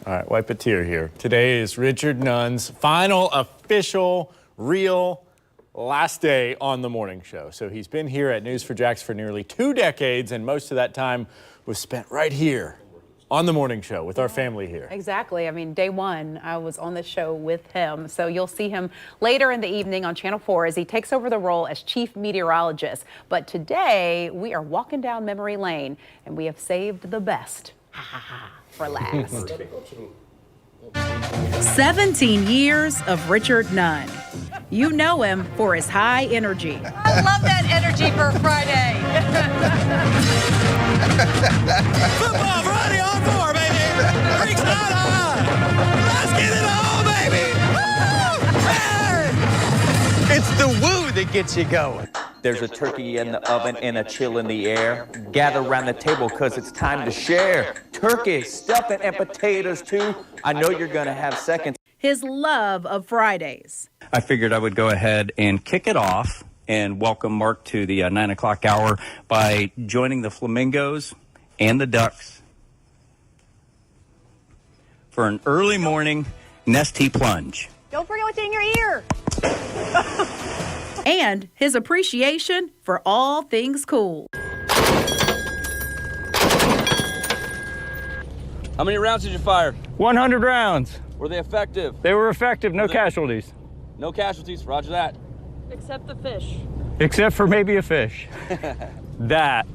All right, wipe a tear here. Today is Richard Nunn's final official, real last day on the morning show. So he's been here at News4Jax for nearly 2 decades, and most of that time was spent right here on the morning show with our family here. Exactly. I mean, day one, I was on the show with him. So you'll see him later in the evening on Channel 4 as he takes over the role as chief meteorologist. But today, we are walking down memory lane, and we have saved the best for last. 17 years of Richard Nunn. You know him for his high energy. I love that energy for Friday. Football Friday on 4, baby. Freaks out on. Let's get it on, baby. Woo! Hey! It's the woo that gets you going. There's a turkey in the oven and a chill in the air. Gather around the table because it's time to share. Turkey, stuffing, and potatoes too. I know you're going to have seconds. His love of Fridays. I figured I would go ahead and kick it off and welcome Mark to the 9 o'clock hour by joining the Flamingos and the Ducks for an early morning nesty plunge. Don't forget what's in your ear. And his appreciation for all things cool. How many rounds did you fire? 100 rounds. Were they effective? They were effective, no casualties. No casualties, roger that. Except the fish. Except for maybe a fish. That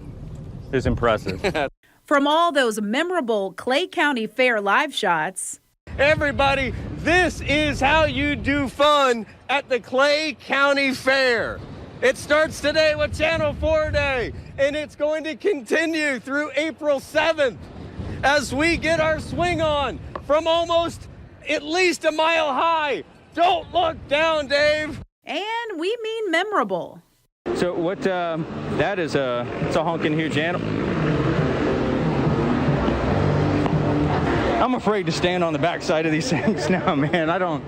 is impressive. From all those memorable Clay County Fair live shots. Everybody, this is how you do fun at the Clay County Fair. It starts today with Channel 4 Day, and it's going to continue through April 7th as we get our swing on from almost at least a mile high. Don't look down, Dave. And we mean memorable. So what, that is it's a honking huge animal. I'm afraid to stand on the backside of these things now, man. I don't,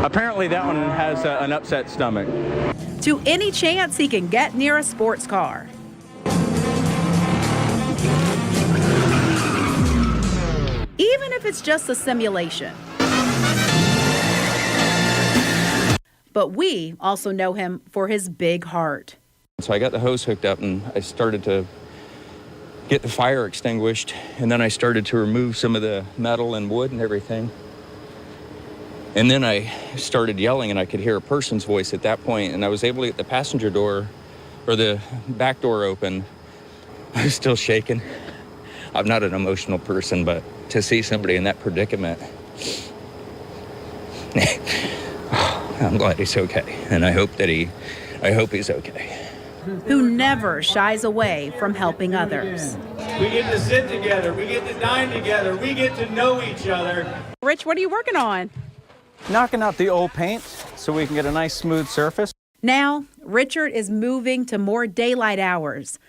apparently that one has an upset stomach. To any chance he can get near a sports car. Even if it's just a simulation. But we also know him for his big heart. So I got the hose hooked up and I started to get the fire extinguished, and then I started to remove some of the metal and wood and everything. And then I started yelling, and I could hear a person's voice at that point, and I was able to get the passenger door or the back door open. I was still shaking. I'm not an emotional person, but to see somebody in that predicament, I'm glad he's okay, and I hope he's okay. Who never shies away from helping others. We get to sit together. We get to dine together. We get to know each other. Rich, what are you working on? Knocking out the old paint so we can get a nice smooth surface. Now, Richard is moving to more daylight hours.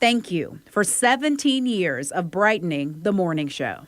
Thank you for 17 years of brightening the morning show.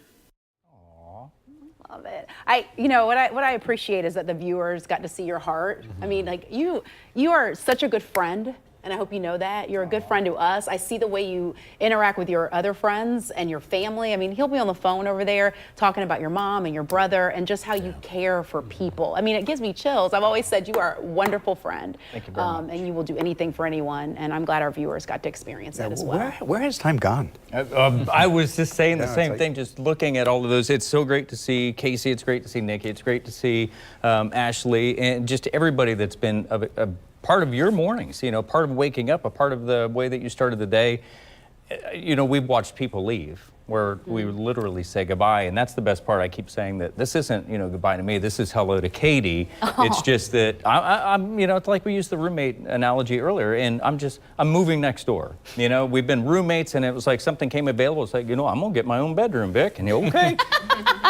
Love it. What I appreciate is that the viewers got to see your heart. I mean, like you are such a good friend. And I hope you know that. You're a good friend to us. I see the way you interact with your other friends and your family. I mean, he'll be on the phone over there talking about your mom and your brother and just how you care for people. I mean, it gives me chills. I've always said you are a wonderful friend. Thank you very much. And you will do anything for anyone. And I'm glad our viewers got to experience that as well. Where has time gone? I was just saying the same thing, just looking at all of those. It's so great to see Casey. It's great to see Nikki. It's great to see Ashley and just everybody that's been a part of your mornings, part of waking up, a part of the way that you started the day. We've watched people leave where we would literally say goodbye, and that's the best part. I keep saying that this isn't, goodbye to me. This is hello to Katie. Oh. It's just that I'm, it's like we used the roommate analogy earlier, and I'm moving next door. We've been roommates, and it was like something came available. It's like, I'm gonna get my own bedroom, Vic, and you're okay.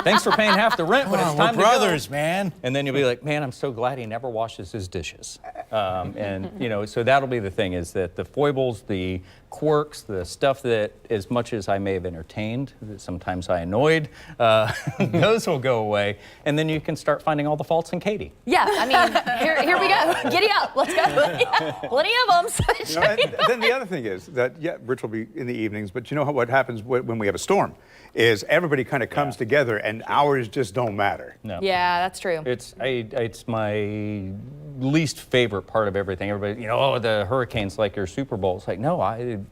Thanks for paying half the rent, but it's time to brothers, go. Man. And then you'll be like, man, I'm so glad he never washes his dishes. So that'll be the thing, is that the foibles, the quirks, the stuff that, as much as I may have entertained entertained, sometimes I annoyed. Those will go away. And then you can start finding all the faults in Katie. Yeah, I mean, here we go. Giddy up, let's go. Plenty of them. You know, and then the other thing is that, yeah, Rich will be in the evenings, but you know what happens when we have a storm is everybody kind of comes together and hours just don't matter. No. Yeah, that's true. It's my least favorite part of everything. Everybody, oh, the hurricane's like your Super Bowl. It's like, no,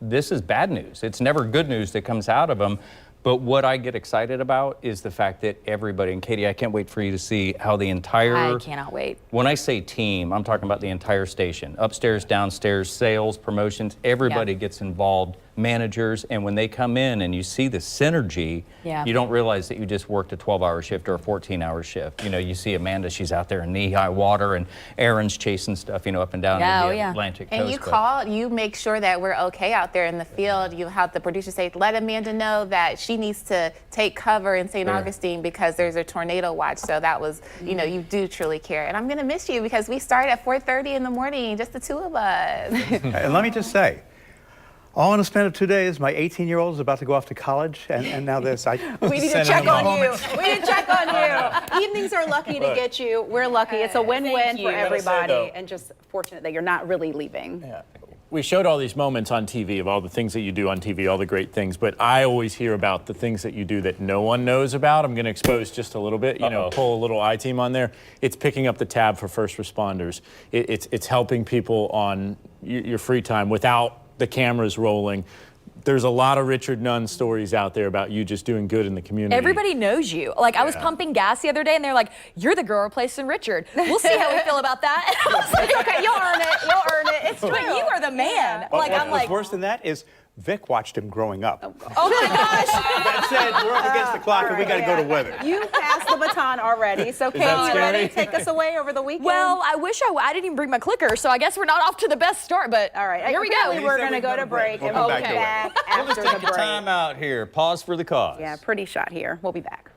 this is bad news. It's never good news that comes out of them. But what I get excited about is the fact that everybody, and Katie, I can't wait for you to see how the entire... I cannot wait. When I say team, I'm talking about the entire station. Upstairs, downstairs, sales, promotions, everybody gets involved, managers, and when they come in and you see the synergy, you don't realize that you just worked a 12-hour shift or a 14-hour shift. You see Amanda, she's out there in knee-high water, and Aaron's chasing stuff, up and down the Atlantic coast. And you call, you make sure that we're okay out there in the field. You have the producer say, let Amanda know that she needs to take cover in St. Augustine because there's a tornado watch. So that was, you do truly care. And I'm going to miss you because we start at 4:30 in the morning, just the two of us. And let me just say, all in a span of 2 days, my 18-year-old is about to go off to college, and now this. We need to check on you. We need to check on you. Evenings are lucky to get you. We're lucky. It's a win-win for everybody, and just fortunate that you're not really leaving. Yeah. We showed all these moments on TV of all the things that you do on TV, all the great things, but I always hear about the things that you do that no one knows about. I'm going to expose just a little bit, pull a little I-Team on there. It's picking up the tab for first responders. It's helping people on your free time without the cameras rolling. There's a lot of Richard Nunn stories out there about you just doing good in the community. Everybody knows you. Like, I was pumping gas the other day, and they're like, you're the girl replacing Richard. We'll see how we feel about that. And I was like, it's okay, you'll earn it. You'll earn it. It's true. But you are the man. Yeah. What's worse than that is Vic watched him growing up. Oh my gosh. That said, we're up against the clock and we got to go to weather. You passed the baton already. So, Katie, you ready to take us away over the weekend? Well, I wish I didn't even bring my clicker, so I guess we're not off to the best start, but all right. Here we go. We're going to go to break and we'll be back after We'll just take the a break. time out here. Pause for the cause. Yeah, pretty shot here. We'll be back.